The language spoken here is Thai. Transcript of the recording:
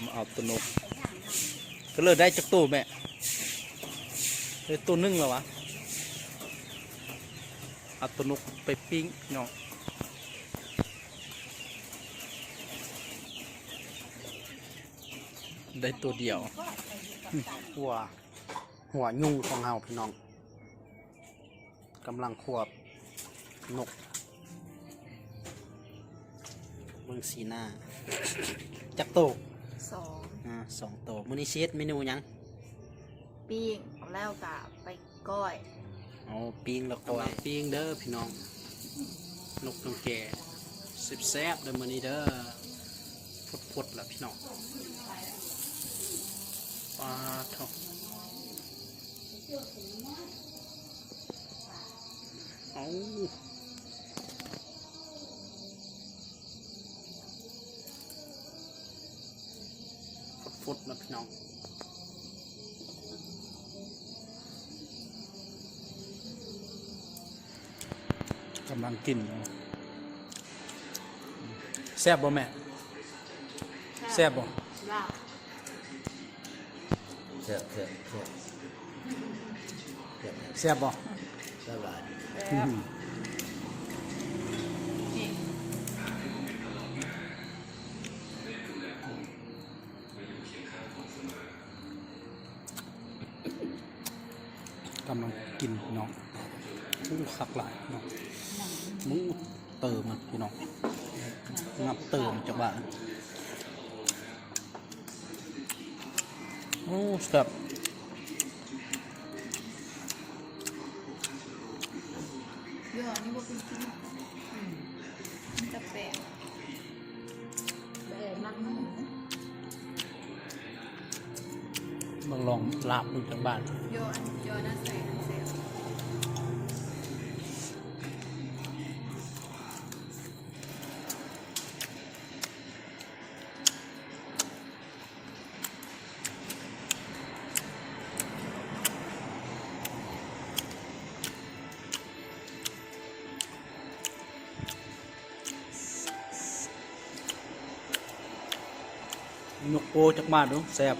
มาเอาตัวนกก็เลยได้จากตู้แม่เลยตัวนึ่งแล้ววะเอาตัวนกไปปิ้งเนาะได้ตัวเดียวหัวยุงของเฮาพี่น้องกำลังควบนกเบิ่งสีหน้าจักโตก 2 โตมื้อนี้เชฟเมนูหยัง ปิ้งแล้วก็ไปก้อย เอาปิ้งแล้วก็ปิ้งเด้อพี่น้องนกน้องแก่แซ่บๆเด้อมื้อนี้เด้อพดๆล่ะพี่น้องปลาเท่าเอาฟดๆนะพี่น้องกำลังกินแซ่บบ่แม่แซ่บบ่ ลาบ เสียบ แซ่บบ่ สบาย แล้วนี่ กำลังกินพี่น้องคักหลายพี่น้องมึงเติมมันพี่น้องงับเติมจากบ้านโอ้แซ่บ เยอะนี่ว่าเป็นกินมันจะแปลกแบบนักหนู มาลองลาบดูจากบ้าน เยอะน่าใส่เสีย นกโอจากบ้านดูแซ่บ